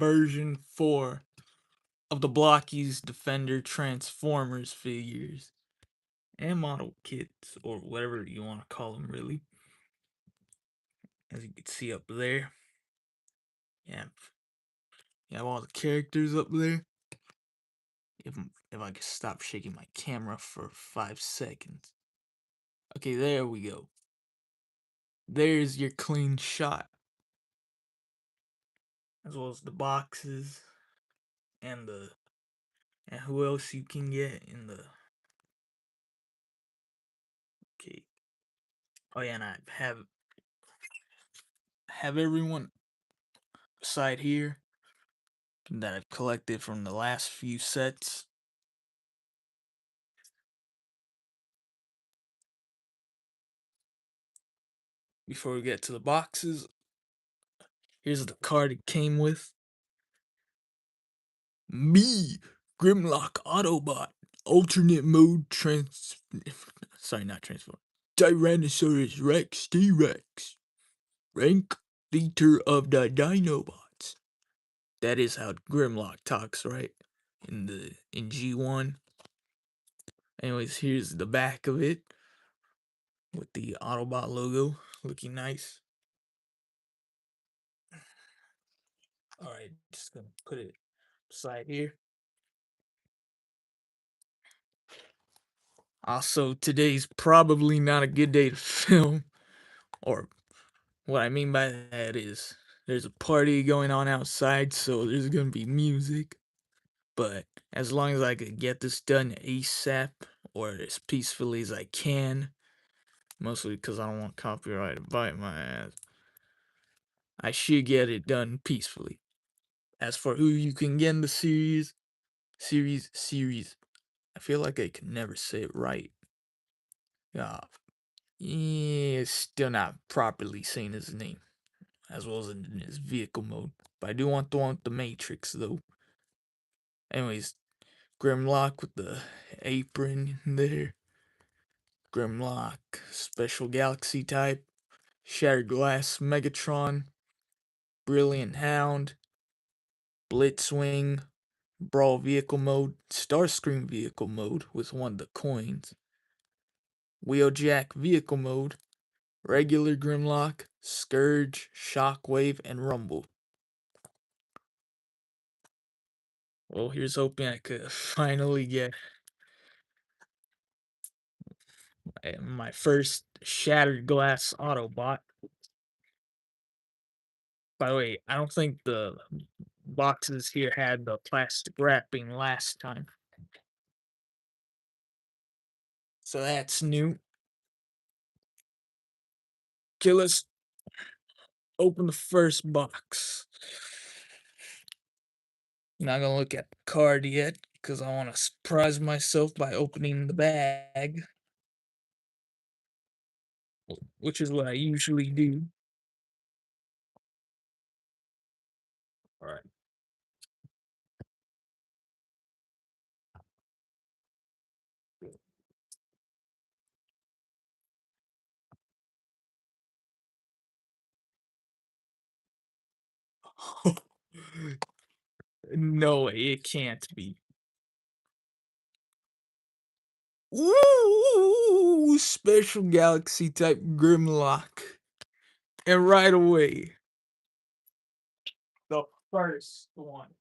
version 4 of the Blokees Defender Transformers figures and model kits, or whatever you want to call them, really. As you can see up there, yeah, you have all the characters up there. If I could stop shaking my camera for 5 seconds. Okay, there we go. There's your clean shot, as well as the boxes and who else you can get in the. Okay. Oh yeah, and I have everyone side here that I've collected from the last few sets. Before we get to the boxes, here's the card it came with. Me, Grimlock Autobot, alternate mode sorry, not transform. Tyrannosaurus Rex T-Rex. Rank leader of the Dinobots. That is how Grimlock talks, right? In G1. Anyways, here's the back of it with the Autobot logo looking nice. Alright, just gonna put it beside here. Also, today's probably not a good day to film, or what I mean by that is there's a party going on outside, so there's gonna be music. But as long as I could get this done ASAP or as peacefully as I can, mostly because I don't want copyright to bite my ass, I should get it done peacefully. As for who you can get in the series, I feel like I can never say it right. Yeah, it's still not properly saying his name, as well as in his vehicle mode. But I do want the one with the Matrix, though. Anyways, Grimlock with the apron there. Grimlock, Special Galaxy type. Shattered Glass Megatron. Brilliant Hound. Blitzwing. Brawl Vehicle Mode. Starscream Vehicle Mode with one of the coins. Wheeljack Vehicle Mode. Regular Grimlock. Scourge, Shockwave, and Rumble. Well, here's hoping I could finally get my first Shattered Glass Autobot. By the way, I don't think the boxes here had the plastic wrapping last time. So that's new. Okay, let's open the first box. Not gonna look at the card yet because I want to surprise myself by opening the bag, which is what I usually do. All right. No way, it can't be. Ooh, Special Galaxy type Grimlock. And right away, the first one.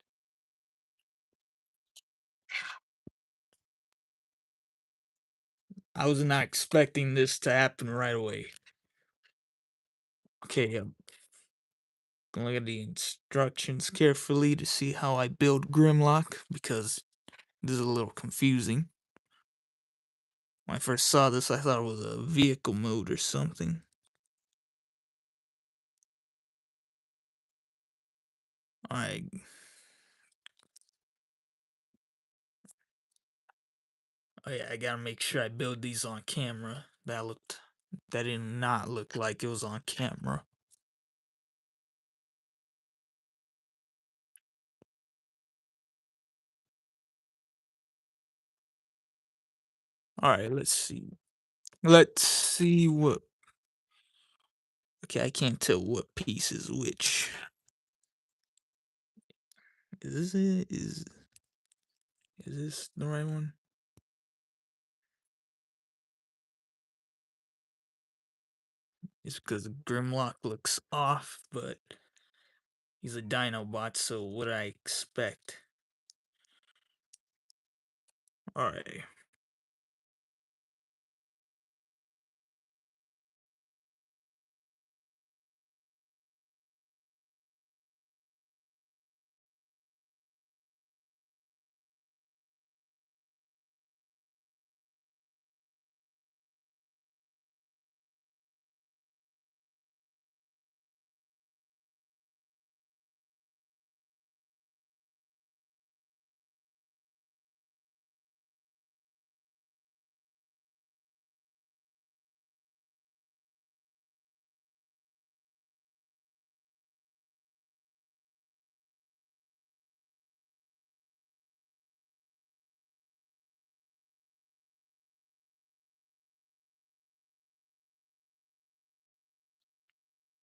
I was not expecting this to happen right away. Okay, I'm gonna look at the instructions carefully to see how I build Grimlock because this is a little confusing. When I first saw this, I thought it was a vehicle mode or something. I Oh yeah, I gotta make sure I build these on camera. That did not look like it was on camera. Alright, let's see. Let's see what. Okay, I can't tell what piece is which. Is this it? Is this the right one? It's because Grimlock looks off, but he's a Dinobot, so what I expect? Alright.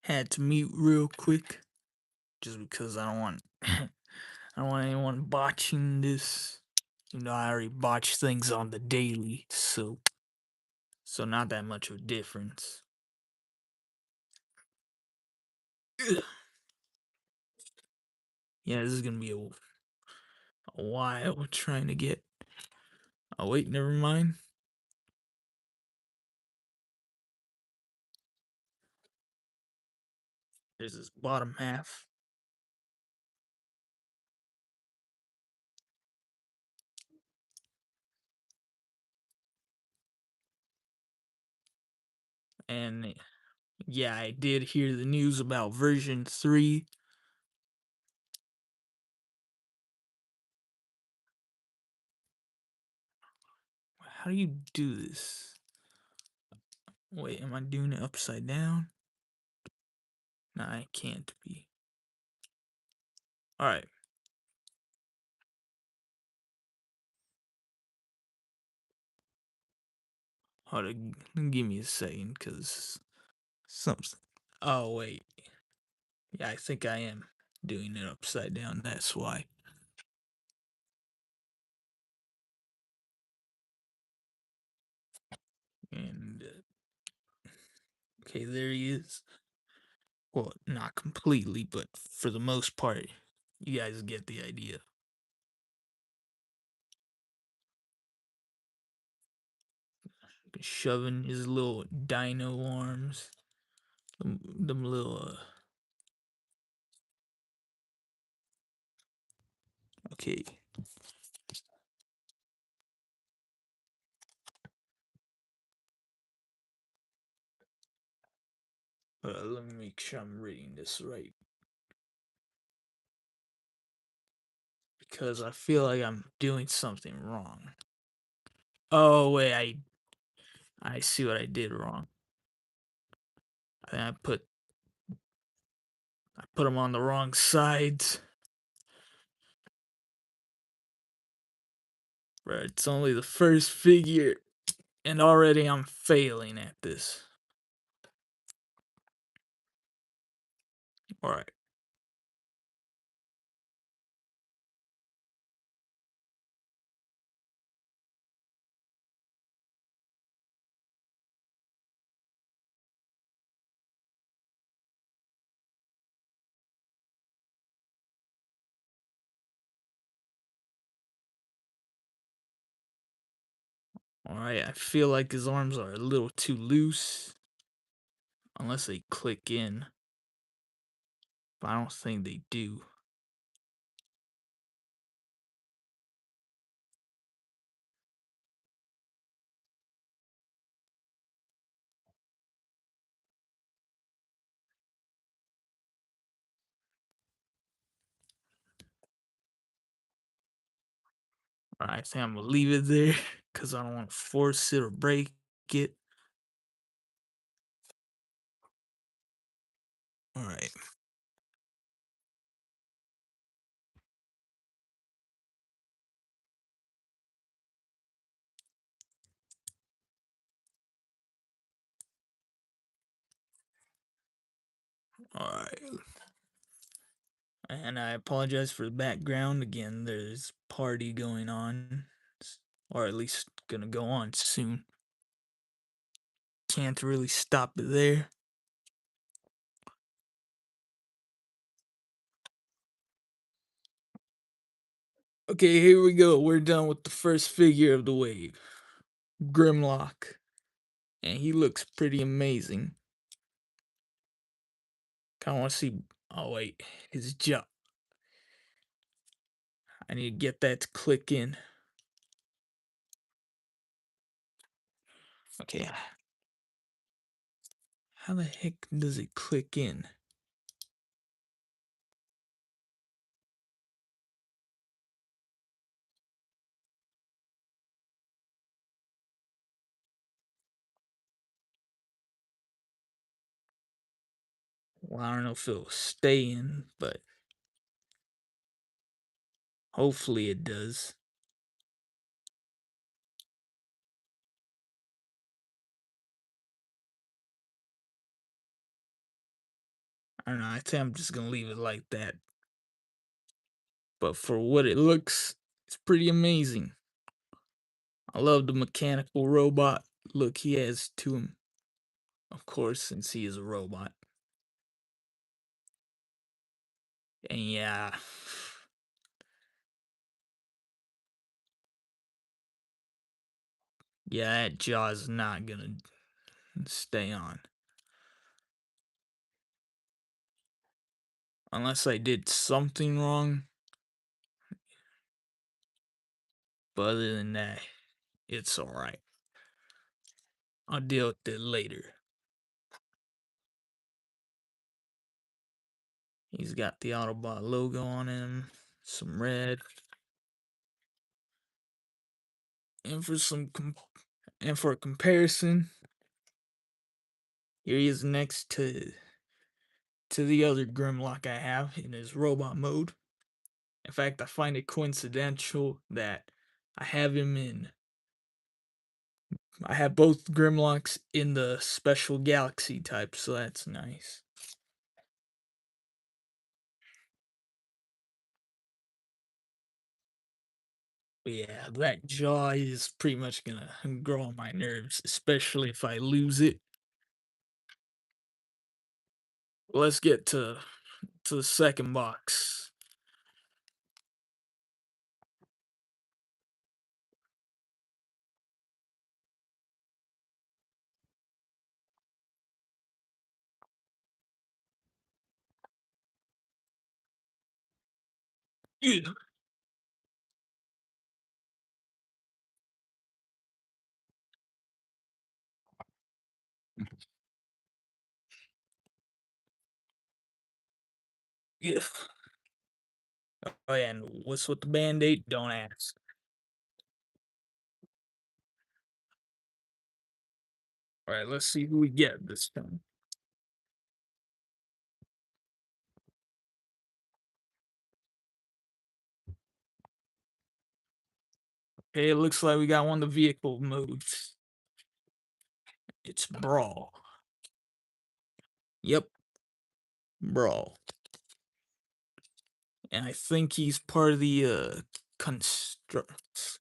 Had to mute real quick. Just because I don't want I don't want anyone botching this. You know, I already botch things on the daily, so not that much of a difference. Yeah, this is gonna be a while trying to get. Oh wait, never mind. There's this bottom half. And yeah, I did hear the news about version 3. How do you do this? Wait, am I doing it upside down? No, I can't be. Alright. Hold on, give me a second, because something. Oh, wait. Yeah, I think I am doing it upside down. That's why. And, okay, there he is. Well, not completely, but for the most part, you guys get the idea. Shoving his little dino arms. Them little, okay. Let me make sure I'm reading this right. Because I feel like I'm doing something wrong. Oh, wait, I see what I did wrong. I think I put them on the wrong sides. Bro, it's only the first figure, and already I'm failing at this. Alright. Alright, I feel like his arms are a little too loose. Unless they click in. But I don't think they do. Alright, I think I'm gonna leave it there. Because I don't want to force it or break it. Alright. Alright. And I apologize for the background. Again, there's party going on, or at least gonna go on soon. Can't really stop it there. Okay, here we go. We're done with the first figure of the wave, Grimlock, and he looks pretty amazing. Kind of want to see. Oh wait, his jaw. I need to get that to click in. Okay, how the heck does it click in? Well, I don't know if it'll stay in, but hopefully it does. I don't know. I think I'm just gonna leave it like that. But for what it looks, it's pretty amazing. I love the mechanical robot look he has to him. Of course, since he is a robot. And yeah, yeah, that jaw is not gonna stay on. Unless I did something wrong. But other than that, it's alright. I'll deal with it later. He's got the Autobot logo on him, some red. And for a comparison, here he is next to the other Grimlock I have in his robot mode. In fact, I find it coincidental that I have him in. I have both Grimlocks in the special galaxy type, so that's nice. But yeah, that jaw is pretty much gonna grow on my nerves, especially if I lose it. Let's get to the second box. Yeah. Yeah. Oh yeah, and what's with the band-aid? Don't ask. Alright, let's see who we get this time. Okay, it looks like we got one of the vehicle modes. It's Brawl. Yep, Brawl. And I think he's part of the construct.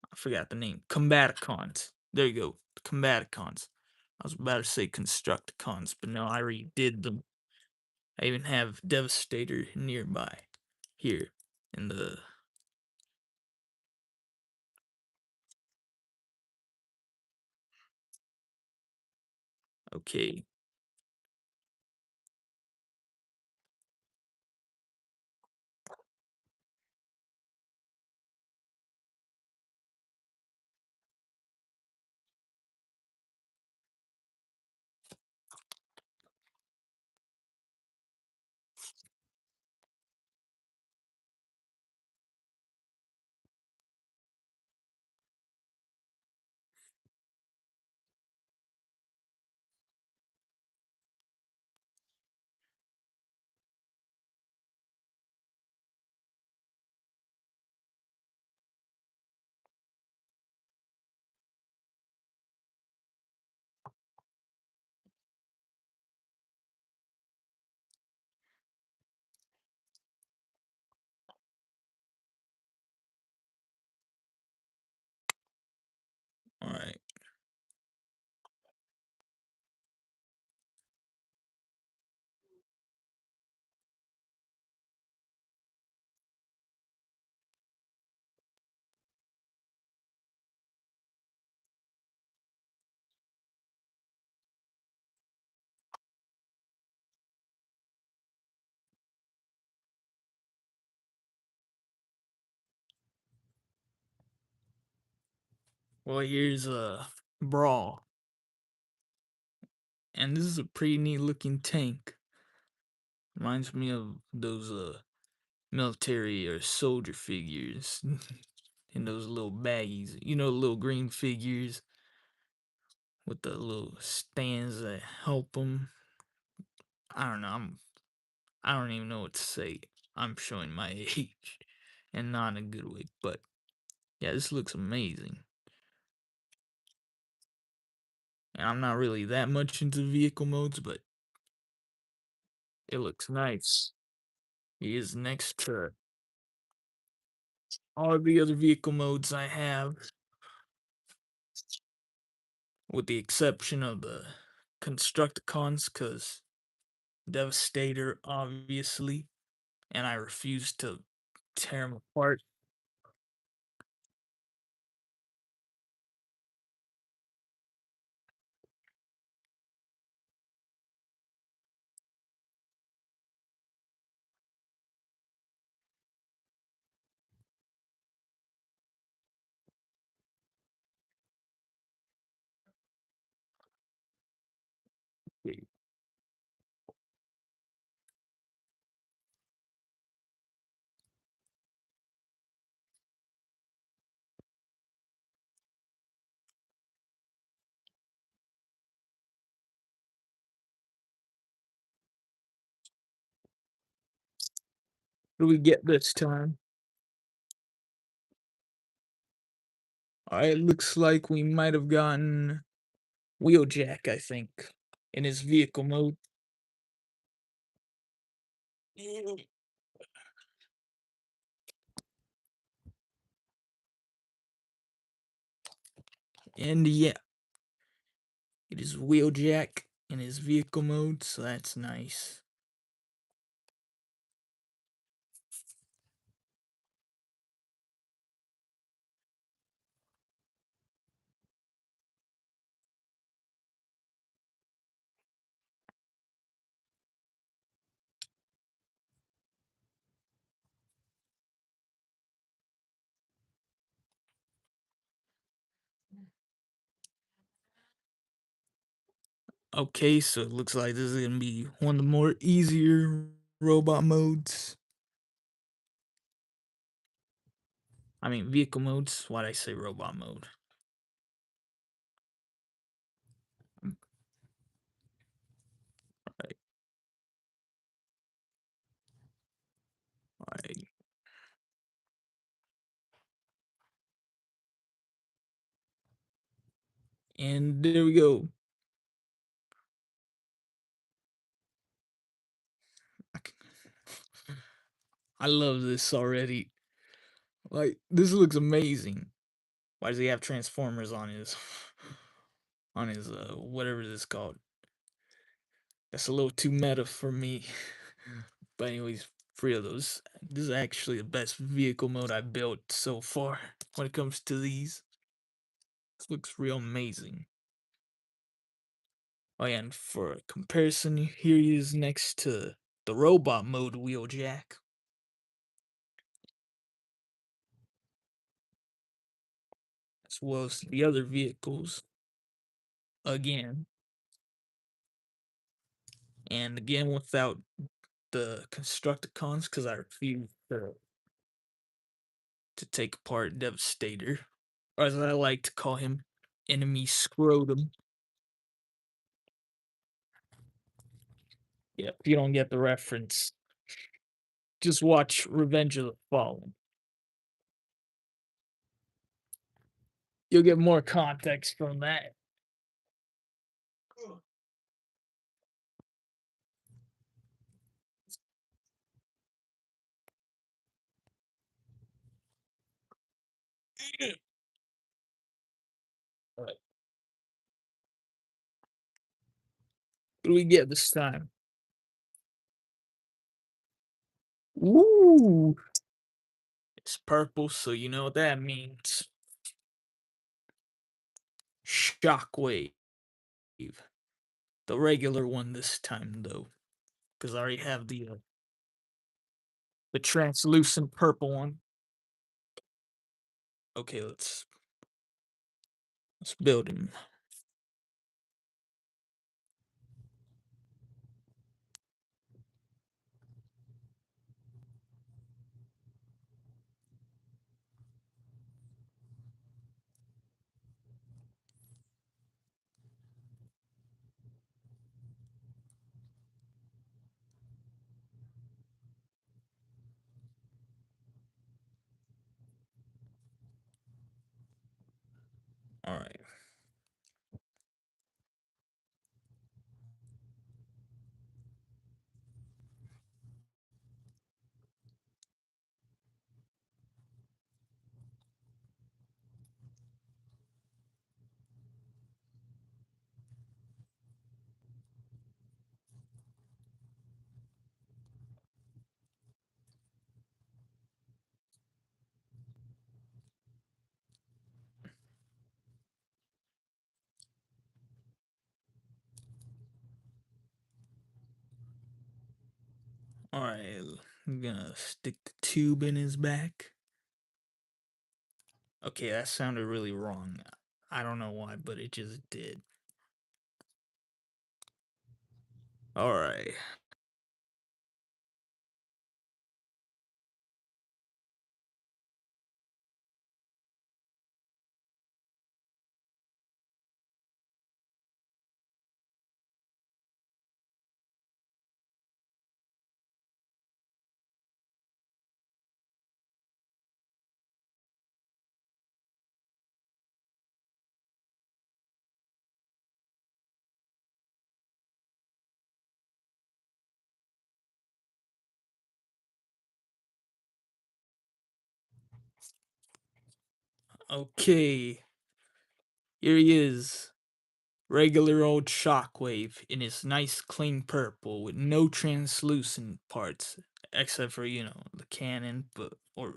I forgot the name. Combaticons. There you go. Combaticons. I was about to say Constructicons, but no, I already did them. I even have Devastator nearby. Here in the. Okay. Well, here's a Brawl, and this is a pretty neat looking tank. Reminds me of those military or soldier figures in those little baggies. You know, little green figures with the little stands that help them. I don't know. I don't even know what to say. I'm showing my age, and not in a good way. But yeah, this looks amazing. And I'm not really that much into vehicle modes, but it looks nice. He is next to all the other vehicle modes I have, with the exception of the Constructicons, because Devastator, obviously, and I refuse to tear them apart. What do we get this time? Alright, looks like we might have gotten Wheeljack, I think, in his vehicle mode. And yeah, it is Wheeljack in his vehicle mode, so that's nice. Okay, so it looks like this is gonna be one of the more easier robot modes. I mean, vehicle modes. Why'd I say robot mode? Alright, alright. And there we go. I love this already. Like, this looks amazing. Why does he have Transformers on his whatever this is called? That's a little too meta for me. But anyways, free of those. This is actually the best vehicle mode I built so far when it comes to these. This looks real amazing. Oh yeah, and for comparison, here he is next to the robot mode Wheeljack, as well as the other vehicles. Again, and again without the Constructicons, because I refuse to take apart Devastator, or as I like to call him, Enemy Scrotum. Yeah, if you don't get the reference, just watch Revenge of the Fallen. You'll get more context from that. All right, what do we get this time? Ooh, it's purple, so you know what that means. Shockwave. The regular one this time, though, because I already have the translucent purple one. Okay, let's Let's build him. All right. All right. I'm gonna stick the tube in his back. Okay, that sounded really wrong. I don't know why, but it just did. All right. Okay. Here he is. Regular old Shockwave in his nice clean purple with no translucent parts, except for, the cannon, but or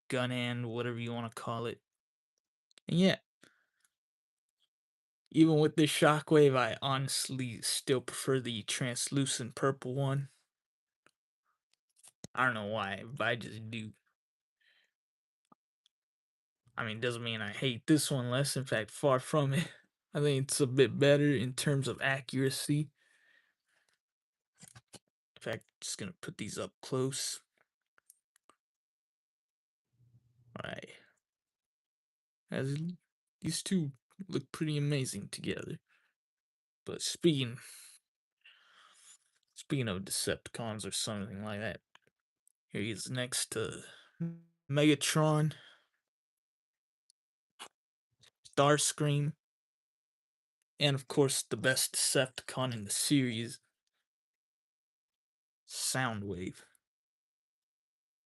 gun end, whatever you want to call it. And yeah, even with this Shockwave, I honestly still prefer the translucent purple one. I don't know why, but I just do. I mean, doesn't mean I hate this one less. In fact, far from it. I think it's a bit better in terms of accuracy. In fact, just gonna put these up close. All right. As these two look pretty amazing together. But speaking of Decepticons or something like that, here he is next to Megatron, Starscream, and of course the best Decepticon in the series, Soundwave.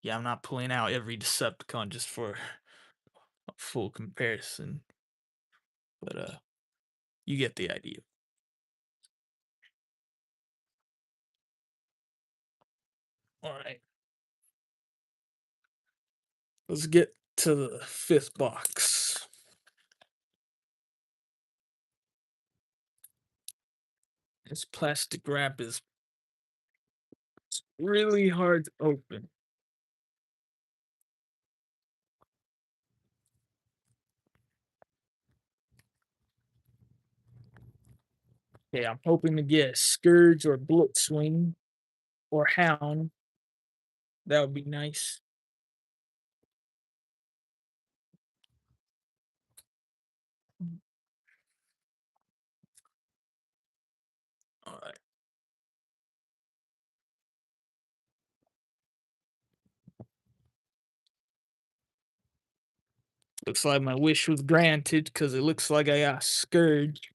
Yeah, I'm not pulling out every Decepticon just for a full comparison, but you get the idea. All right, let's get to the fifth box. This plastic wrap is really hard to open. Okay, I'm hoping to get Scourge or Blitzwing or Hound. That would be nice. All right. Looks like my wish was granted because it looks like I got Scourge.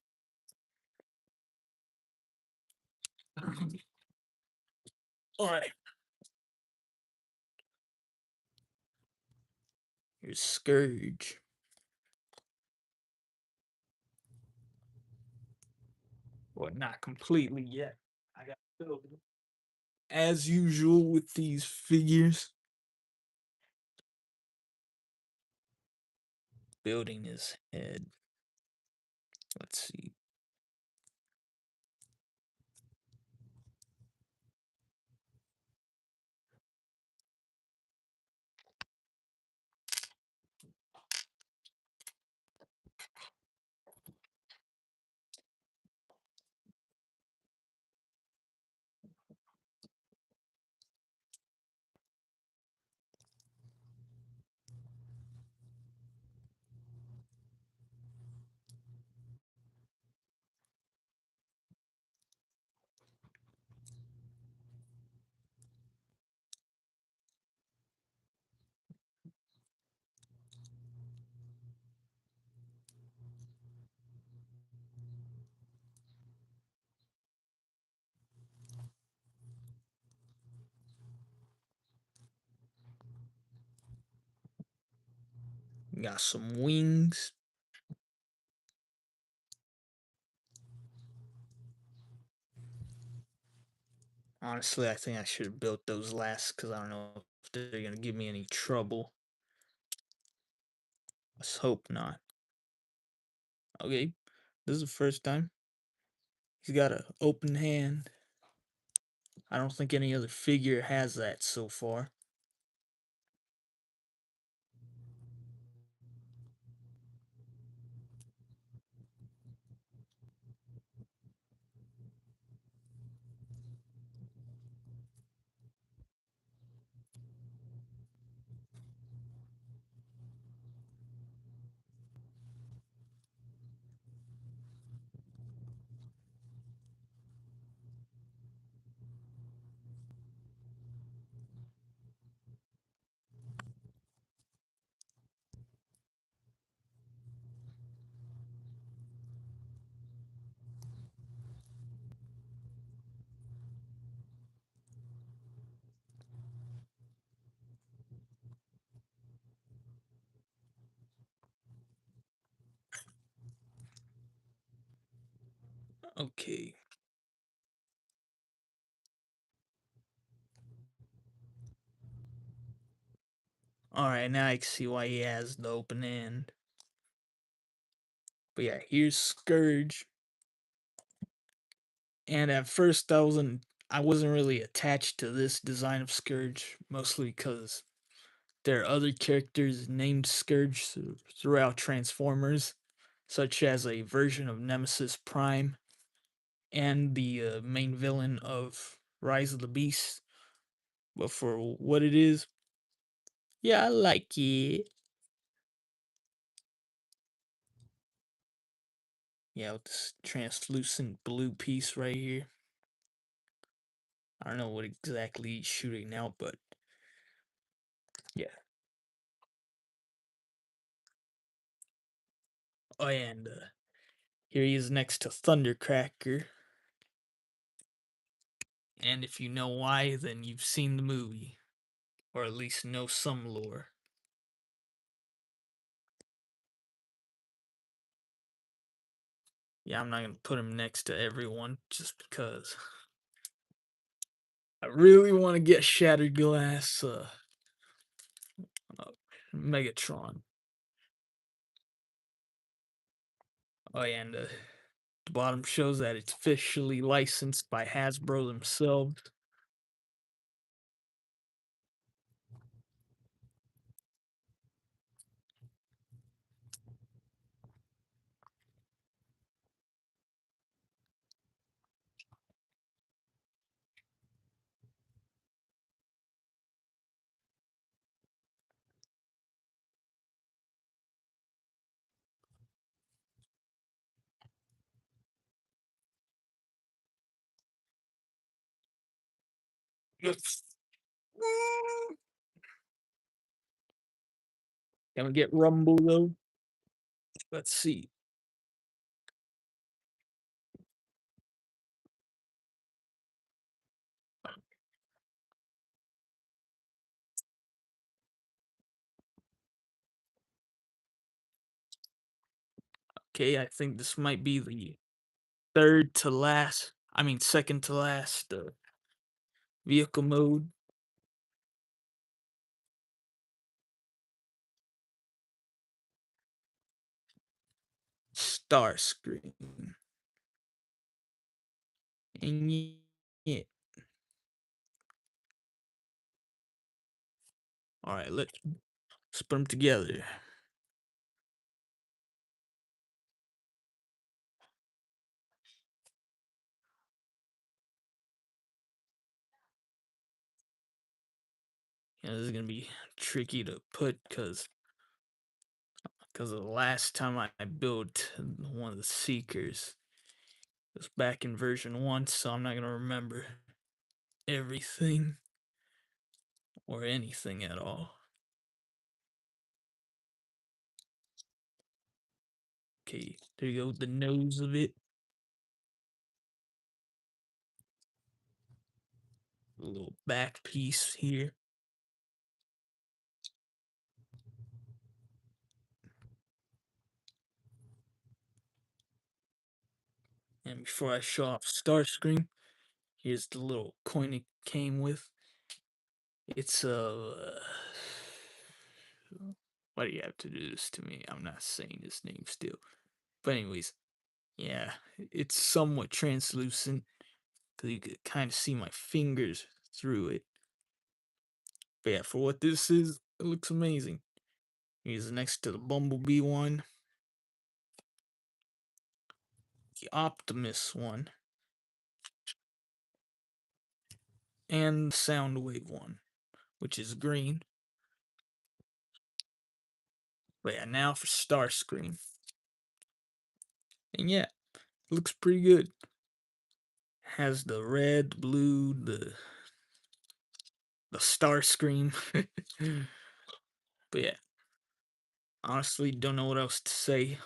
All right. Here's Scourge. Well, not completely yet. I got to build it. As usual with these figures, building his head. Let's see. Got some wings. Honestly, I think I should have built those last because I don't know if they're gonna give me any trouble. Let's hope not. Okay, this is the first time. He's got an open hand. I don't think any other figure has that so far. Okay. Alright, now I can see why he has the open end. But yeah, here's Scourge. And at first I wasn't really attached to this design of Scourge, mostly because there are other characters named Scourge throughout Transformers, such as a version of Nemesis Prime and the main villain of Rise of the Beast. But for what it is, yeah, I like it. Yeah, with this translucent blue piece right here. I don't know what exactly he's shooting out, but yeah. Oh, and here he is next to Thundercracker. And if you know why, then you've seen the movie, or at least know some lore. Yeah, I'm not gonna put him next to everyone just because I really want to get Shattered Glass uh, Megatron. Oh, yeah, and the bottom shows that it's officially licensed by Hasbro themselves. Can we get Rumble though? Let's see. Okay, I think this might be the second to last vehicle mode. Star screen. And yeah. All right, let's put them together. Yeah, this is gonna be tricky to put because the last time I built one of the Seekers was back in version 1, so I'm not gonna remember everything or anything at all. Okay, there you go, the nose of it. A little back piece here. And before I show off Starscream, here's the little coin it came with. It's a. Why do you have to do this to me? I'm not saying his name still. But anyways, yeah, it's somewhat translucent because you could kind of see my fingers through it. But yeah, for what this is, it looks amazing. Here's next to the Bumblebee one, the Optimus one, and the Soundwave one, which is green. But yeah, now for Starscream. And yeah, it looks pretty good. Has the red, blue, the Starscream. But yeah, honestly, don't know what else to say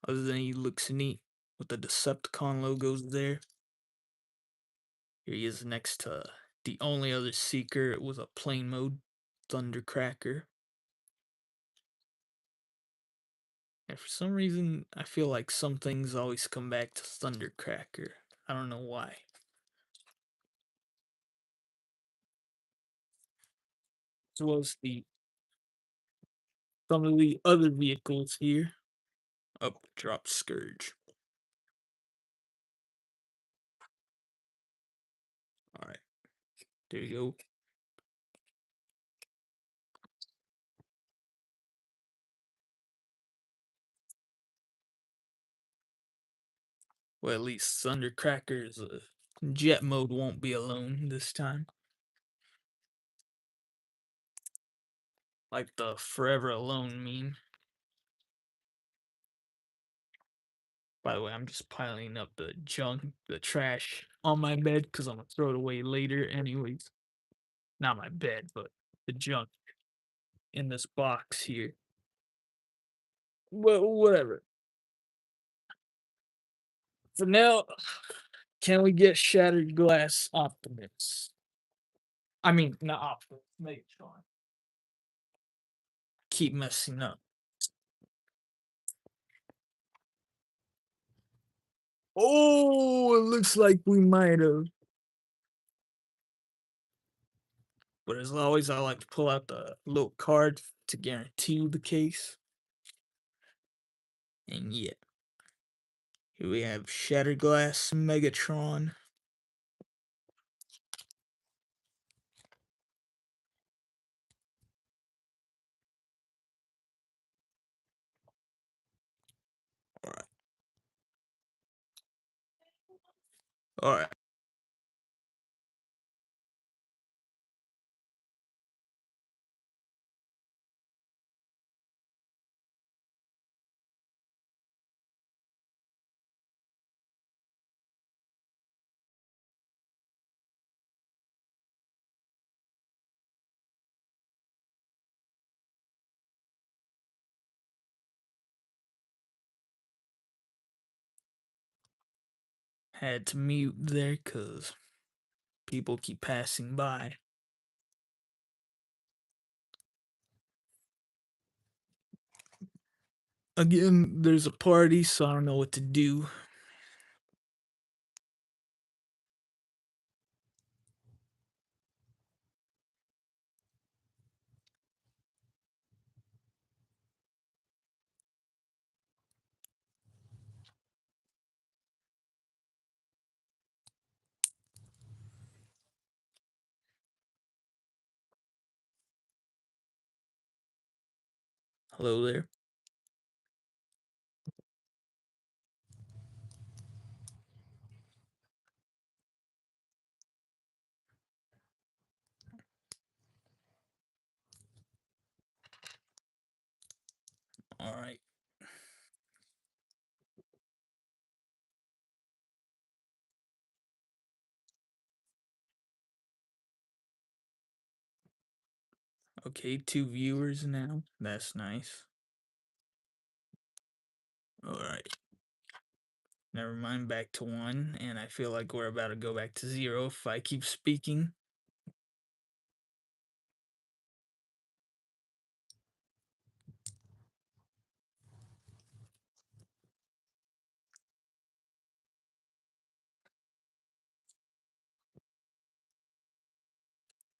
other than he looks neat with the Decepticon logos there. Here he is next to the only other Seeker with a plane mode, Thundercracker. And for some reason, I feel like some things always come back to Thundercracker. I don't know why. As well as some of the other vehicles here. Up, drop Scourge. Alright, there you go. Well, at least Thundercracker's jet mode won't be alone this time. Like the Forever Alone meme. By the way, I'm just piling up the junk, the trash on my bed because I'm gonna throw it away later, anyways. Not my bed, but the junk in this box here. Well, whatever. For now, can we get Shattered Glass Optimus? I mean, not Optimus, Megatron. Keep messing up. Oh, it looks like we might have. But as always, I like to pull out the little card to guarantee the case. And yeah, here we have Shattered Glass Megatron. All right. All right. Had to mute there because people keep passing by. Again, there's a party, so I don't know what to do. Hello there. All right. Okay, 2 viewers now. That's nice. All right. Never mind, back to 1, and I feel like we're about to go back to 0 if I keep speaking.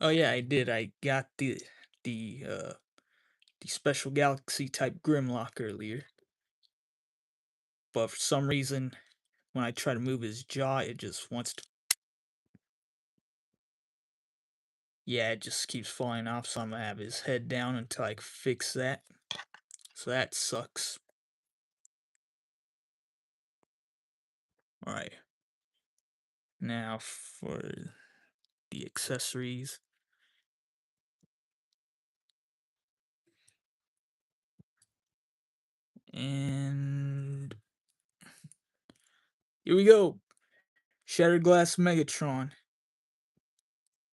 Oh yeah, I did. I got the the special galaxy type Grimlock earlier, but for some reason when I try to move his jaw, it just wants to. Yeah, it just keeps falling off, so I'm gonna have his head down until I fix that. So that sucks. Alright, now for the accessories. And here we go. Shattered Glass Megatron.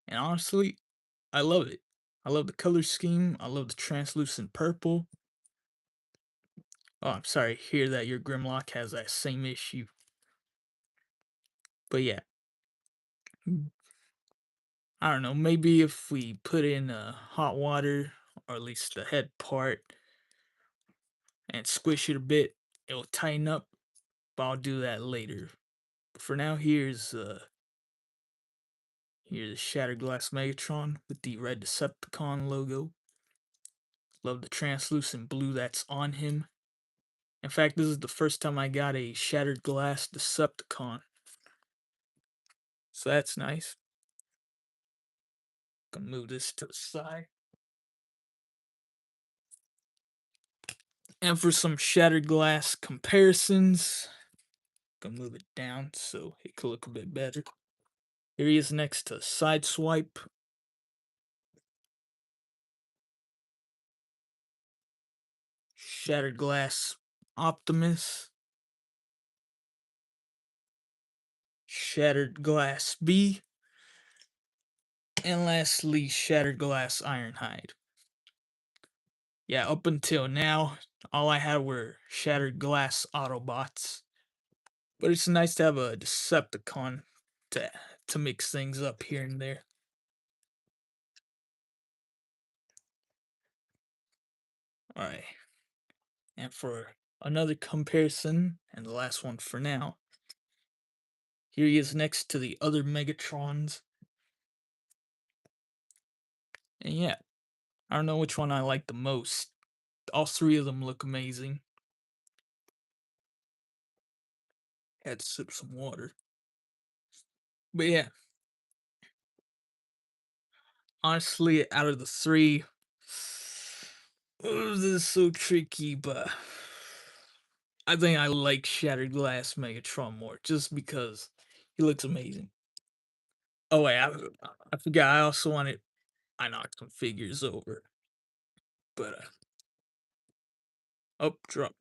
And honestly, I love it. I love the color scheme. I love the translucent purple. Oh, I'm sorry to hear that your Grimlock has that same issue. But yeah, I don't know. Maybe if we put in hot water, or at least the head part, and squish it a bit, it'll tighten up. But I'll do that later. But for now, here's Shattered Glass Megatron with the red Decepticon logo. Love the translucent blue that's on him. In fact, this is the first time I got a Shattered Glass Decepticon. So that's nice. Gonna move this to the side. And for some Shattered Glass comparisons, gonna move it down so it could look a bit better. Here he is next to Sideswipe. Shattered Glass Optimus. Shattered Glass B. And lastly, Shattered Glass Ironhide. Yeah, up until now, all I had were Shattered Glass Autobots. But it's nice to have a Decepticon to to mix things up here and there. Alright. And for another comparison, and the last one for now, here he is next to the other Megatrons. And yeah, I don't know which one I like the most. All three of them look amazing. Had to sip some water. But yeah, honestly, out of the three, oh, this is so tricky, but I think I like Shattered Glass Megatron more just because he looks amazing. Oh wait, I forgot. I also wanted. I knocked some figures over, but oh, drop.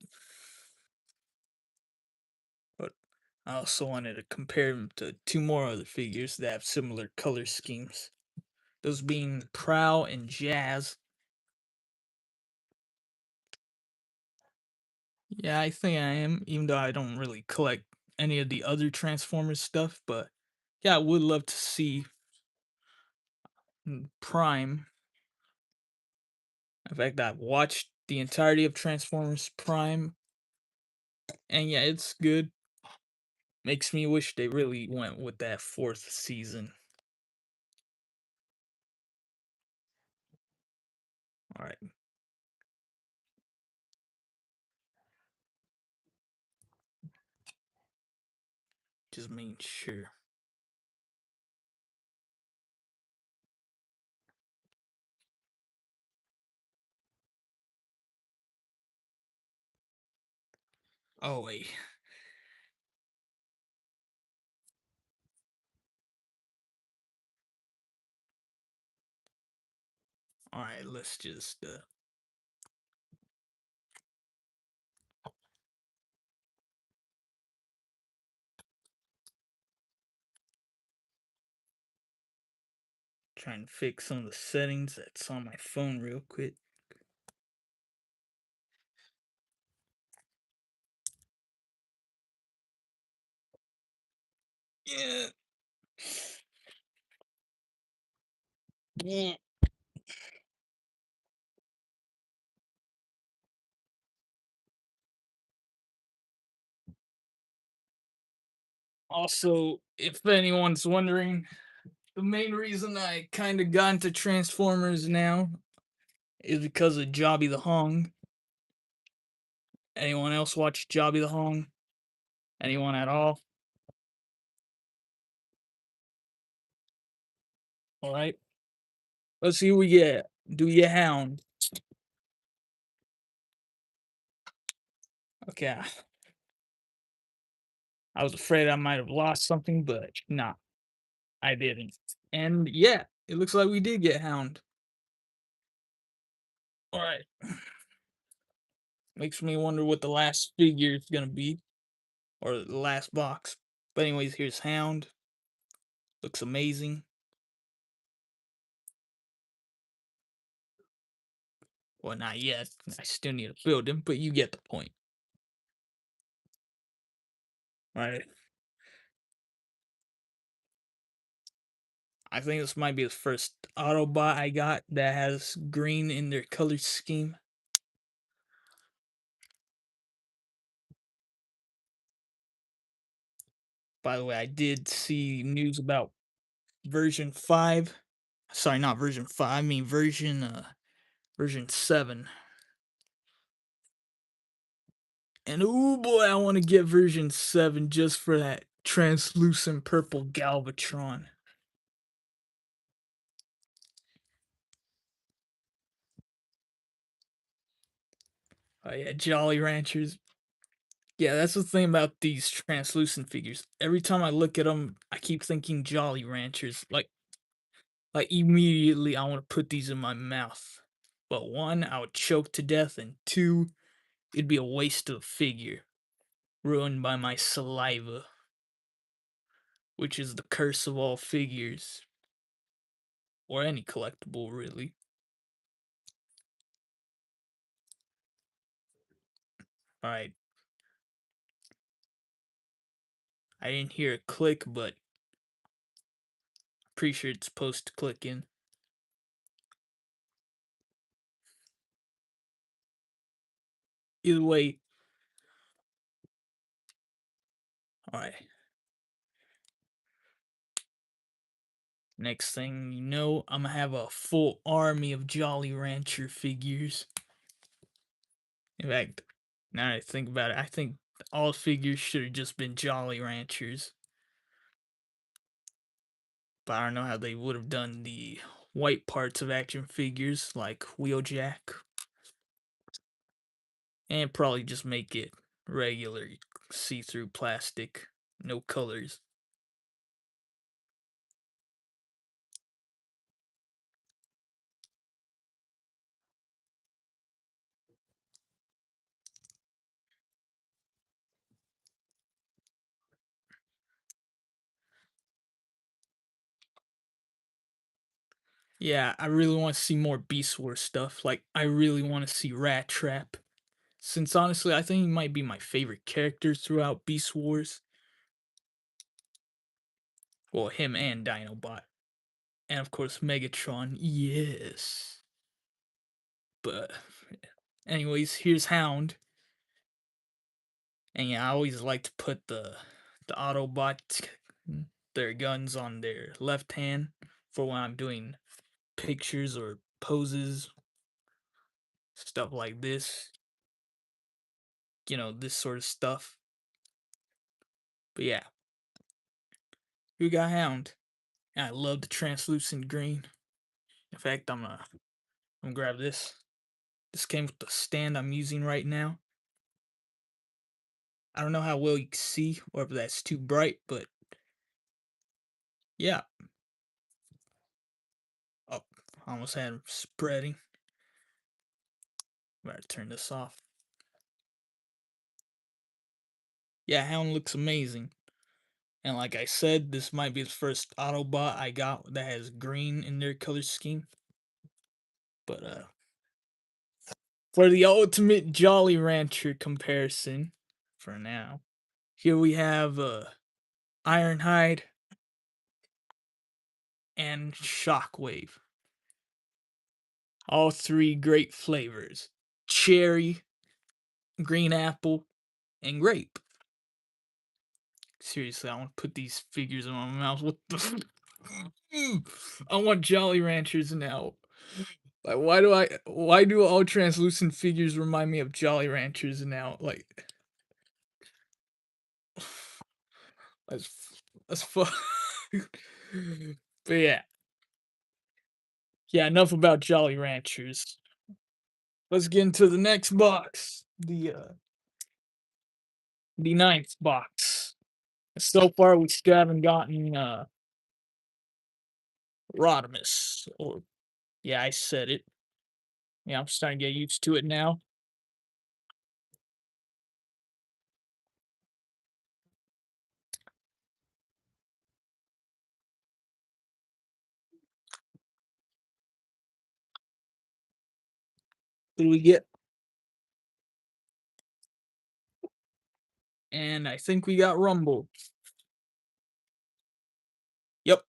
But I also wanted to compare him to two more other figures that have similar color schemes. Those being Prow and Jazz. Yeah, I think I am, even though I don't really collect any of the other Transformers stuff. But yeah, I would love to see Prime. In fact, I've watched the entirety of Transformers Prime, and yeah, it's good. Makes me wish they really went with that fourth season. All right, just making sure. Oh wait. All right, let's just try and fix some of the settings that's on my phone real quick. Yeah. Yeah. Also, if anyone's wondering, The main reason I kind of got into Transformers now is because of Jobby the Hong. Anyone else watch Jobby the Hong? Anyone at all? All right. Let's see who we get. Do you hound? Okay. I was afraid I might have lost something, but nah, I didn't. And yeah, it looks like we did get hound. All right. Makes me wonder what the last figure is gonna be, or the last box. But anyways, here's hound. Looks amazing. Well, not yet. I still need to build him, but you get the point. All right. I think this might be the first Autobot I got that has green in their color scheme. By the way, I did see news about version 5. Sorry, not version 5. I mean version 7. And oh boy, I want to get version 7 just for that translucent purple Galvatron. Oh yeah, Jolly Ranchers. Yeah, that's the thing about these translucent figures. Every time I look at them, I keep thinking Jolly Ranchers. Like immediately, I want to put these in my mouth. But one, I would choke to death, and two, it'd be a waste of figure, ruined by my saliva, which is the curse of all figures, or any collectible, really. All right, I didn't hear a click, but pretty sure it's supposed to click in. Either way, all right. Next thing you know, I'm gonna have a full army of Jolly Rancher figures. In fact, now that I think about it, I think all figures should have just been Jolly Ranchers. But I don't know how they would have done the white parts of action figures like Wheeljack. And probably just make it regular see-through plastic, no colors. Yeah, I really want to see more Beast Wars stuff. Like, I really want to see Rat Trap. Since honestly, I think he might be my favorite character throughout Beast Wars. Well, him and Dinobot. And of course, Megatron. Yes. But, anyways, here's Hound. And yeah, I always like to put the Autobot their guns on their left hand for when I'm doing pictures or poses, stuff like this. You know, this sort of stuff. But yeah, we got Hound. And I love the translucent green. In fact, I'm gonna grab this. This came with the stand I'm using right now. I don't know how well you can see or if that's too bright, but yeah. Oh, I almost had him spreading. Better turn this off. Yeah, Hound looks amazing. And like I said, this might be the first Autobot I got that has green in their color scheme. But for the ultimate Jolly Rancher comparison, for now, here we have Ironhide and Shockwave. All three great flavors: cherry, green apple, and grape. Seriously, I want to put these figures in my mouth. What the? I want Jolly Ranchers now. Like, why do all translucent figures remind me of Jolly Ranchers now? Like, that's that's fun. But yeah, yeah. Enough about Jolly Ranchers. Let's get into the next box. The ninth box. So far, we still haven't gotten Rodimus. Or yeah, I said it. Yeah, I'm starting to get used to it now. What do we get? And I think we got Rumble. Yep,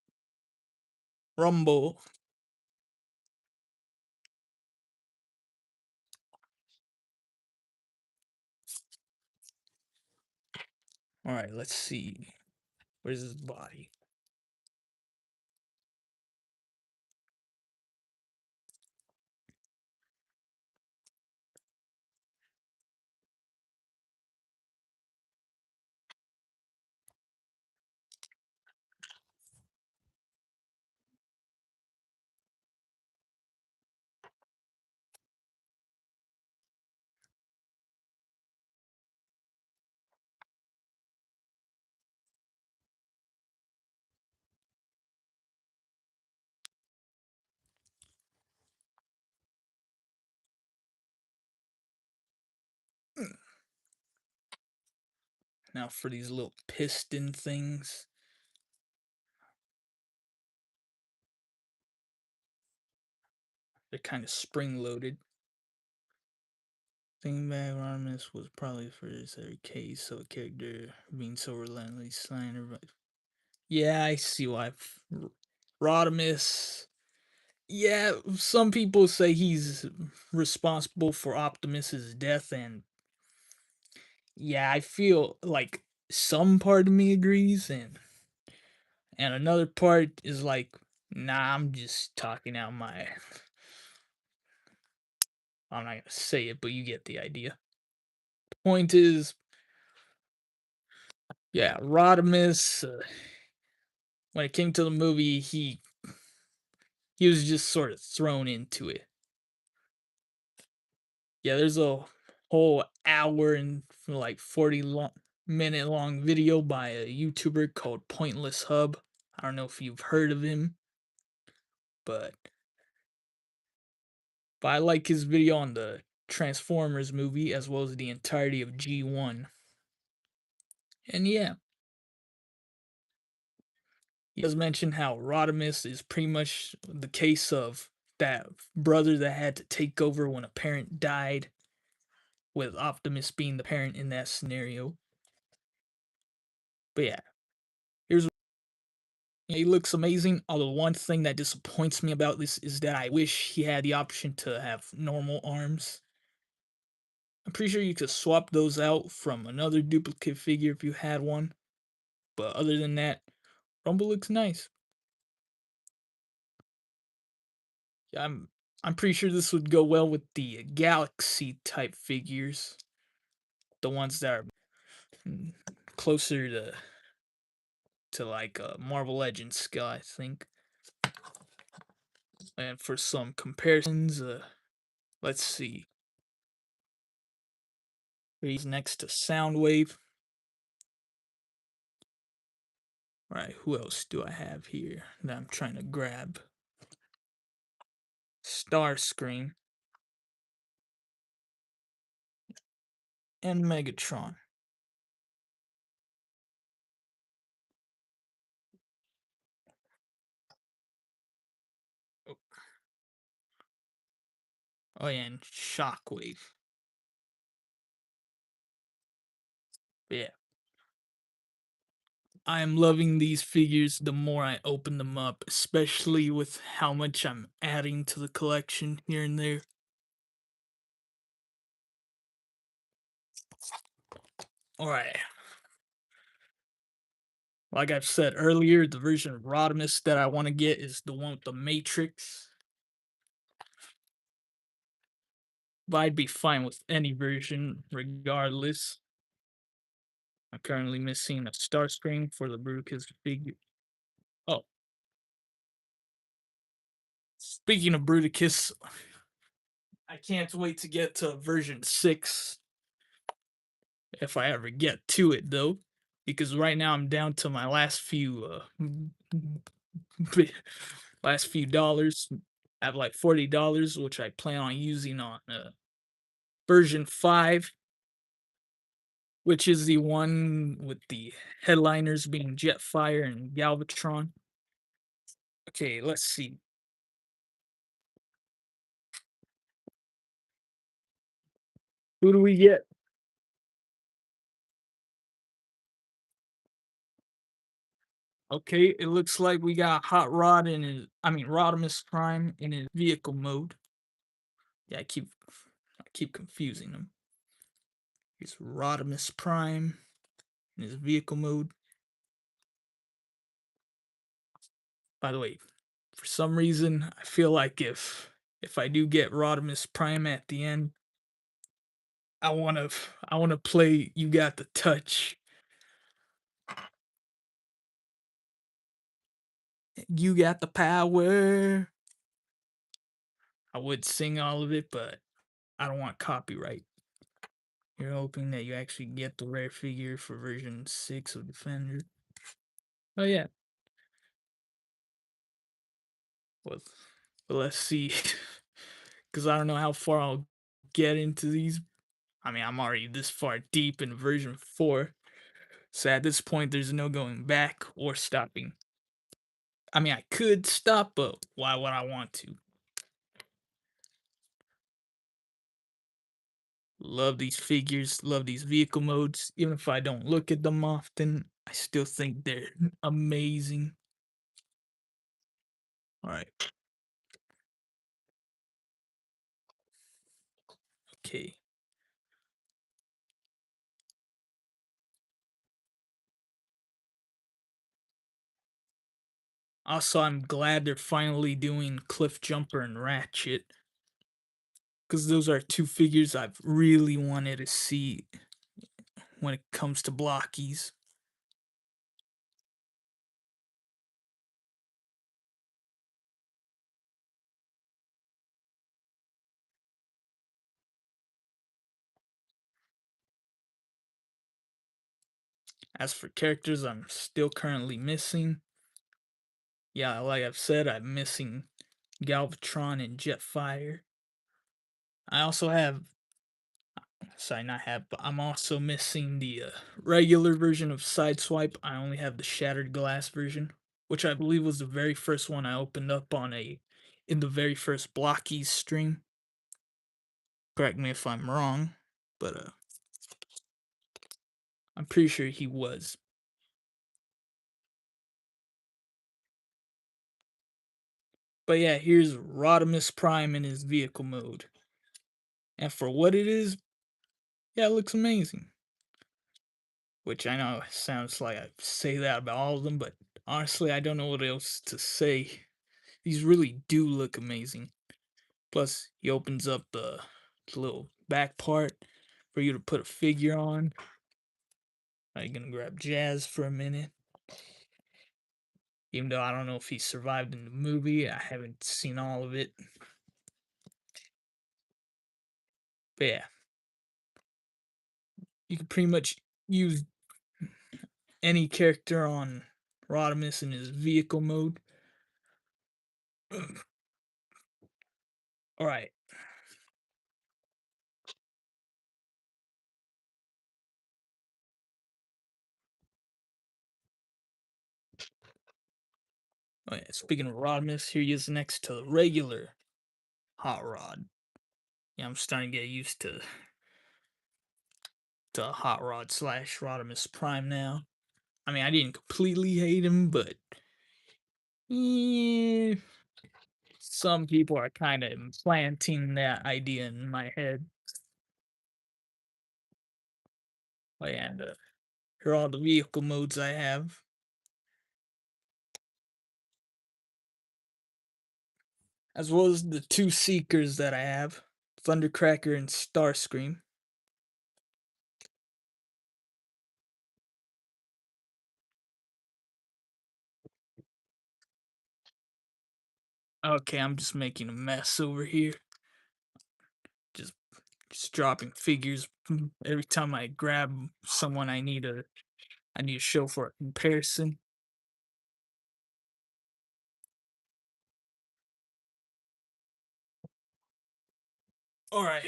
Rumble. All right, let's see. Where's his body? Now for these little piston things. They're kind of spring loaded. Thinking back, Rodimus was probably for this every case, so a character being so relentlessly slandered. Yeah, I see why. Rodimus. Yeah, some people say he's responsible for Optimus's death, and yeah, I feel like some part of me agrees, and another part is like, nah, I'm just talking out my. I'm not gonna say it, but you get the idea. Point is, yeah, Rodimus. When it came to the movie, he was just sort of thrown into it. Yeah, there's a whole hour and like 40-minute long video by a YouTuber called Pointless Hub. I don't know if you've heard of him, but I like his video on the Transformers movie as well as the entirety of G1. And yeah, he does mention how Rodimus is pretty much the case of that brother that had to take over when a parent died, with Optimus being the parent in that scenario. But yeah, here's he looks amazing. Although one thing that disappoints me about this is that I wish he had the option to have normal arms. I'm pretty sure you could swap those out from another duplicate figure if you had one. But other than that, Rumble looks nice. Yeah, I'm pretty sure this would go well with the Galaxy type figures, the ones that are closer to like a Marvel Legends scale, I think. And for some comparisons, let's see. He's next to Soundwave. All right, who else do I have here that I'm trying to grab? Starscream and Megatron. Oh, oh yeah, and Shockwave. But yeah, I am loving these figures the more I open them up, especially with how much I'm adding to the collection here and there. All right. Like I've said earlier, the version of Rodimus that I want to get is the one with the Matrix. But I'd be fine with any version regardless. I'm currently missing a star screen for the Bruticus figure. Oh, speaking of Bruticus, I can't wait to get to version 6 if I ever get to it though. Because right now I'm down to my last few dollars. I have like $40, which I plan on using on version 5, which is the one with the headliners being Jetfire and Galvatron. Okay, let's see. Who do we get? Okay, it looks like we got Hot Rod in his, I mean Rodimus Prime in his vehicle mode. Yeah, I keep confusing them. Here's Rodimus Prime in his vehicle mode. By the way, for some reason, I feel like if I do get Rodimus Prime at the end, I wanna I wanna play "You Got the Touch." You got the power. I would sing all of it, but I don't want copyright. You're hoping that you actually get the rare figure for version 6 of Defender. Oh yeah. Well, let's see. Because I don't know how far I'll get into these. I mean, I'm already this far deep in version 4. So at this point, there's no going back or stopping. I mean, I could stop, but why would I want to? Love these figures, love these vehicle modes. Even if I don't look at them often, I still think they're amazing. All right. Okay. Also, I'm glad they're finally doing Cliff Jumper and Ratchet, because those are two figures I've really wanted to see when it comes to Blockies. As for characters I'm still currently missing, yeah, like I've said, I'm missing Galvatron and Jetfire. I also have, sorry, not have, but I'm also missing the regular version of Sideswipe. I only have the Shattered Glass version, which I believe was the very first one I opened up in the very first Blockies stream. Correct me if I'm wrong, but I'm pretty sure he was. But yeah, here's Rodimus Prime in his vehicle mode. And for what it is, yeah, it looks amazing. Which I know sounds like I say that about all of them, but honestly, I don't know what else to say. These really do look amazing. Plus, he opens up the little back part for you to put a figure on. I'm gonna grab Jazz for a minute. Even though I don't know if he survived in the movie, I haven't seen all of it. But yeah, you can pretty much use any character on Rodimus in his vehicle mode. All right. Oh, yeah. Speaking of Rodimus, here he is next to the regular Hot Rod. Yeah, I'm starting to get used to Hot Rod slash Rodimus Prime now. I mean, I didn't completely hate him, but eh, some people are kind of implanting that idea in my head. Oh, yeah, and here are all the vehicle modes I have. as well as the two Seekers that I have, Thundercracker and Starscream. Okay, I'm just making a mess over here. Just just dropping figures every time I grab someone I need to show for a comparison. All right.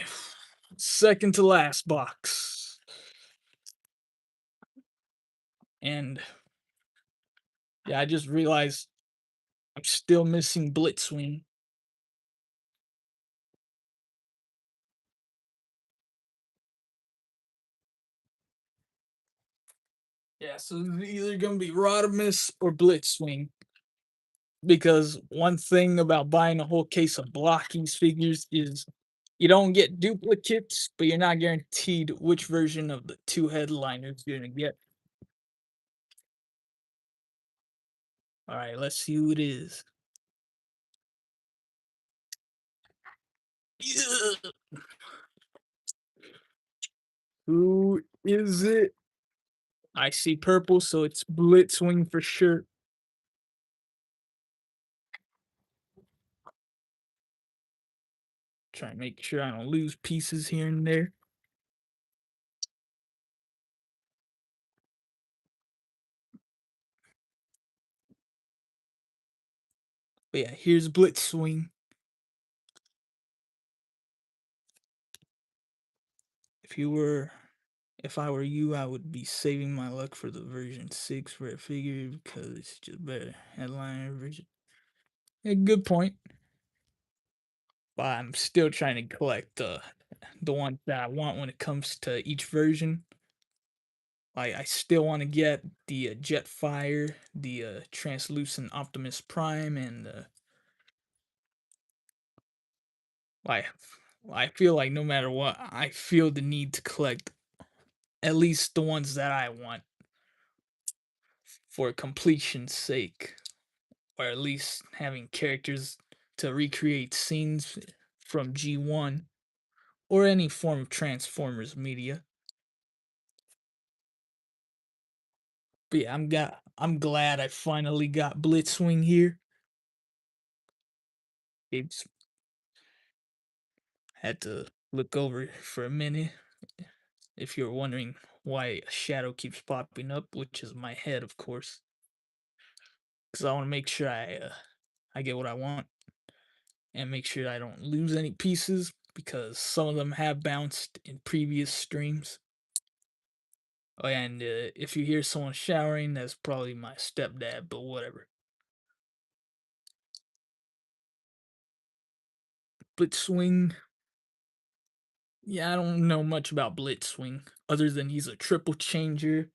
Second to last box. And yeah, I just realized I'm still missing Blitzwing. Yeah, so it's either gonna be Rodimus or Blitzwing. Because one thing about buying a whole case of Blokees figures is you don't get duplicates, but you're not guaranteed which version of the two headliners you're gonna get. All right, let's see who it is. Yeah. Who is it? I see purple, so it's Blitzwing for sure. Try and make sure I don't lose pieces here and there. But yeah, here's Blitzwing. If you were if I were you, I would be saving my luck for the version 6 rare figure because it's just better. Headliner version. A good point. But I'm still trying to collect the ones that I want when it comes to each version. Like I still want to get the Jetfire, the translucent Optimus Prime, and like I feel like no matter what, I feel the need to collect at least the ones that I want for completion's sake, or at least having characters to recreate scenes from G1 or any form of Transformers media. But yeah, I'm glad I finally got Blitzwing here. It's had to look over for a minute. If you're wondering why a shadow keeps popping up, which is my head, of course, because I want to make sure I get what I want and make sure I don't lose any pieces because some of them have bounced in previous streams. Oh, yeah, and if you hear someone showering, that's probably my stepdad, but whatever. Blitzwing, yeah, I don't know much about Blitzwing other than he's a triple changer.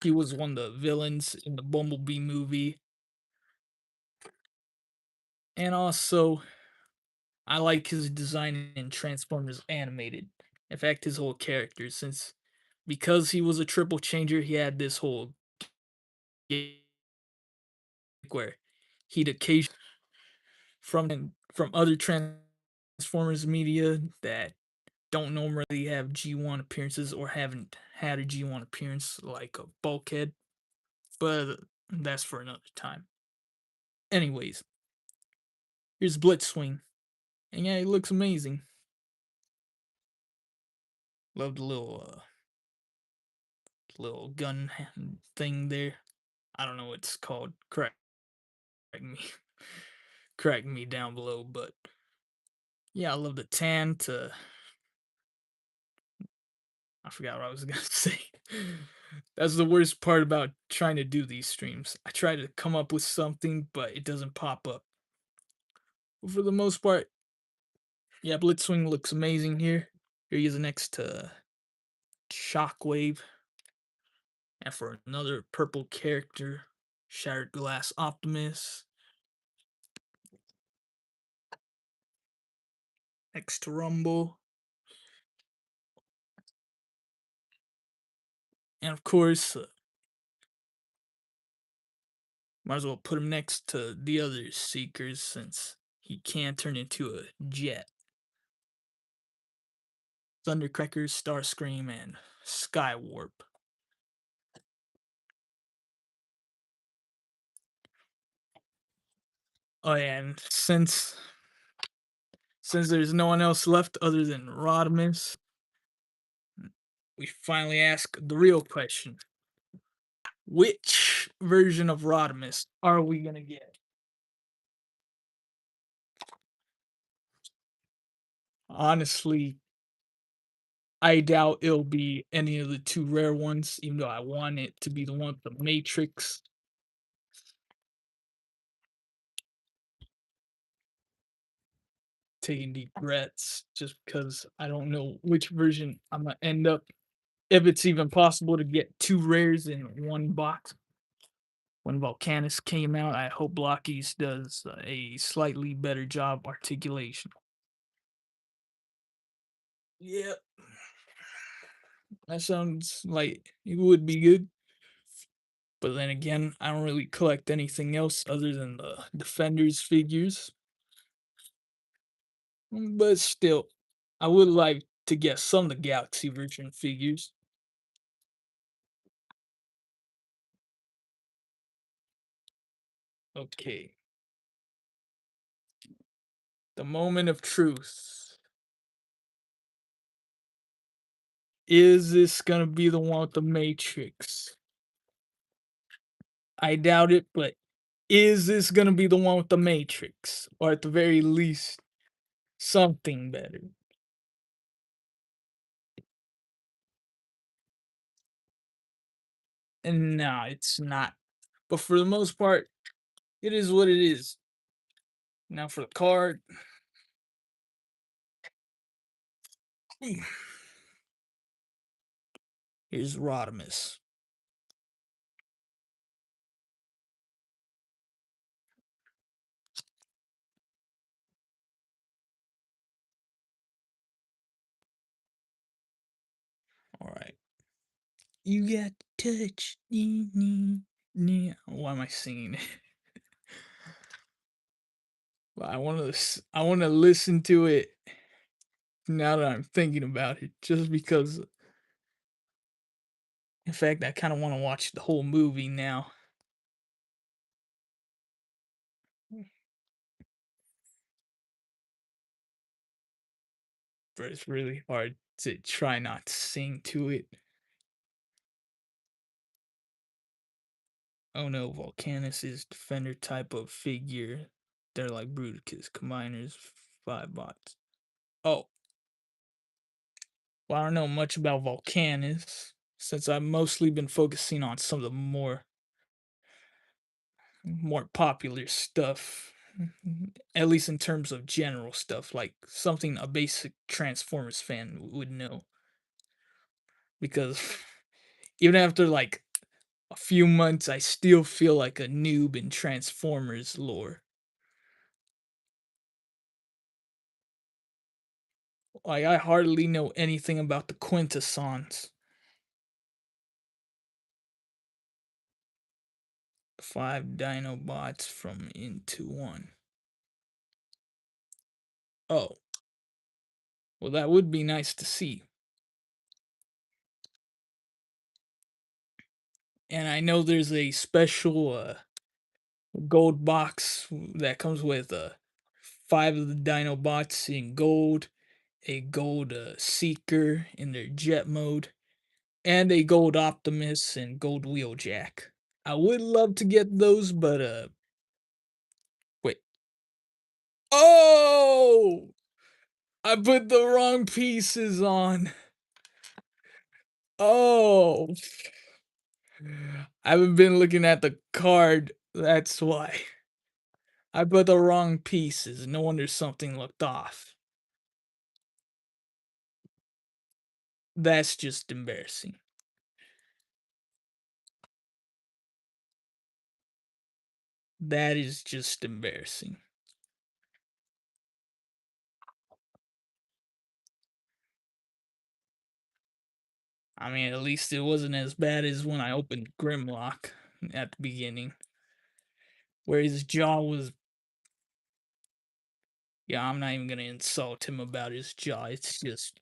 He was one of the villains in the Bumblebee movie. And also, I like his design in Transformers Animated. In fact, his whole character, since because he was a triple changer, he had this whole gimmick where he'd occasionally from other Transformers media that don't normally have G1 appearances or haven't had a G1 appearance, like a Bulkhead, but that's for another time. Anyways, here's Blitzwing, and yeah, he looks amazing. Love the little gun thing there. I don't know what it's called. Correct me, correct me down below. But yeah, I love the tan. To I forgot what I was gonna say. That's the worst part about trying to do these streams. I try to come up with something, but it doesn't pop up. But for the most part, yeah, Blitzwing looks amazing here. Here he is next to Shockwave. And for another purple character, Shattered Glass Optimus. Next to Rumble. And of course, might as well put him next to the other Seekers since he can turn into a jet. Thundercracker, Starscream, and Skywarp. Oh yeah, and since there's no one else left other than Rodimus, we finally ask the real question. Which version of Rodimus are we gonna get? Honestly, I doubt it'll be any of the two rare ones, even though I want it to be the one with the Matrix. Taking deep breaths just because I don't know which version I'm gonna end up, if it's even possible to get two rares in one box. When Volcanus came out, I hope Blokees does a slightly better job articulation. Yep, that sounds like it would be good. But then again, I don't really collect anything else other than the Defenders figures. But still, I would like to get some of the Galaxy version figures. Okay. The moment of truth. Is this gonna be the one with the Matrix? I doubt it, but is this gonna be the one with the Matrix? Or at the very least, something better? And no, it's not. But for the most part, it is what it is. Now for the card. Here's Rodimus. Alright. You got to touch. Why am I singing? I wanna listen to it now that I'm thinking about it, just because in fact I kinda wanna watch the whole movie now. But it's really hard to try not to sing to it. Oh no, Volcanus is defender type of figure. They're like Bruticus, combiners, 5 bots. Oh, well, I don't know much about Volcanus, since I've mostly been focusing on some of the more popular stuff. At least in terms of general stuff, like something a basic Transformers fan would know. Because even after like a few months, I still feel like a noob in Transformers lore. Like I hardly know anything about the Quintessons. 5 Dinobots from Into One. Oh, well, that would be nice to see. And I know there's a special gold box that comes with 5 of the Dinobots in gold, a gold Seeker in their jet mode, and a gold Optimus and gold Wheeljack. I would love to get those, but wait. Oh! I put the wrong pieces on. Oh. I haven't been looking at the card. That's why. I put the wrong pieces. No wonder something looked off. That's just embarrassing. That is just embarrassing. I mean, at least it wasn't as bad as when I opened Grimlock at the beginning, where his jaw was Yeah, I'm not even gonna insult him about his jaw. It's just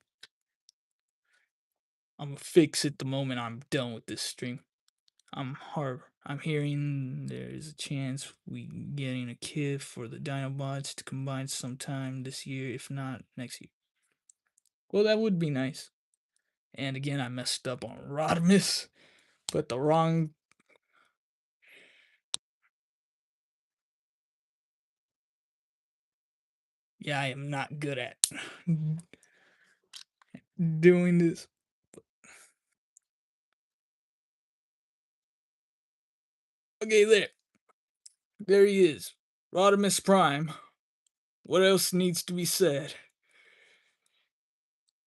I'm gonna fix it the moment I'm done with this stream. I'm hearing there's a chance we getting a kit for the Dinobots to combine sometime this year, if not next year. Well, that would be nice. And again, I messed up on Rodimus, but the wrong. Yeah, I am not good at doing this. Okay, there he is, Rodimus Prime. What else needs to be said?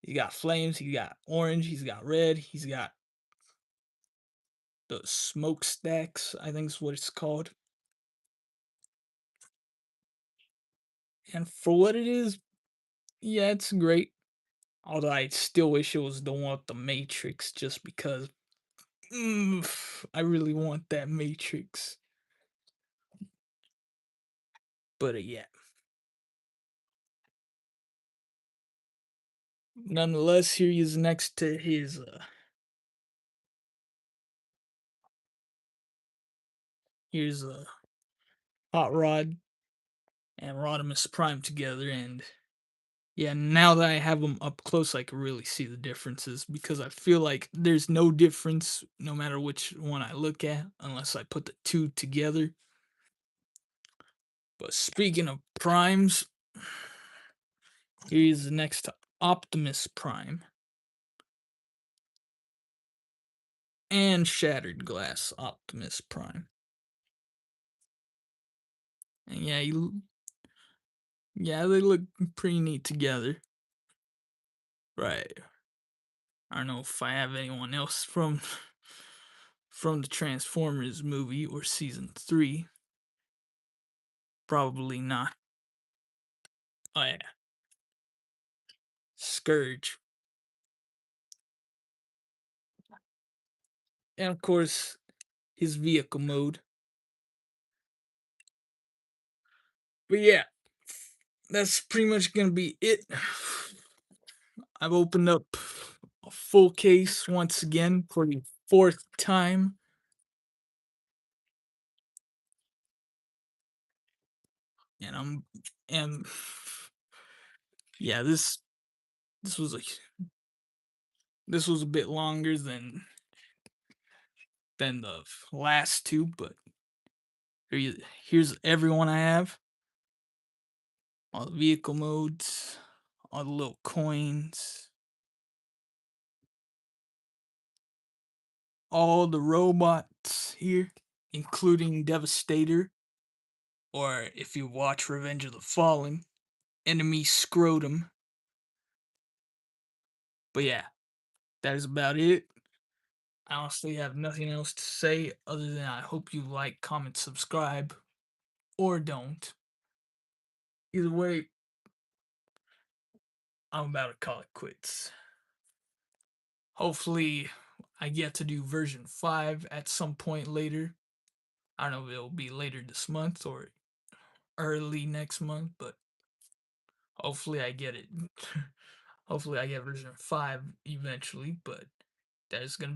He got flames. He got orange. He's got red. He's got the smokestacks. I think is what it's called. And for what it is, yeah, it's great. Although I still wish it was the one with the Matrix, just because I really want that Matrix. But yeah, nonetheless, here he is next to his here's Hot Rod and Rodimus Prime together, and yeah, now that I have them up close, I can really see the differences because I feel like there's no difference no matter which one I look at unless I put the two together. But speaking of primes, here's the next Optimus Prime and Shattered Glass Optimus Prime. And yeah, they look pretty neat together. Right. I don't know if I have anyone else from the Transformers movie or season 3. Probably not. Oh yeah. Scourge. And of course, his vehicle mode. But yeah, that's pretty much gonna be it. I've opened up a full case once again for the fourth time. And and yeah, this was a this was a bit longer than the last two, but here's everyone I have. All the vehicle modes, all the little coins, all the robots here, including Devastator, or if you watch Revenge of the Fallen, Enemy Scrotum. But yeah, that is about it. I honestly have nothing else to say other than I hope you like, comment, subscribe, or don't. Either way, I'm about to call it quits. Hopefully, I get to do version 5 at some point later. I don't know if it'll be later this month or early next month, but hopefully I get it. Hopefully I get version 5 eventually, but that is going to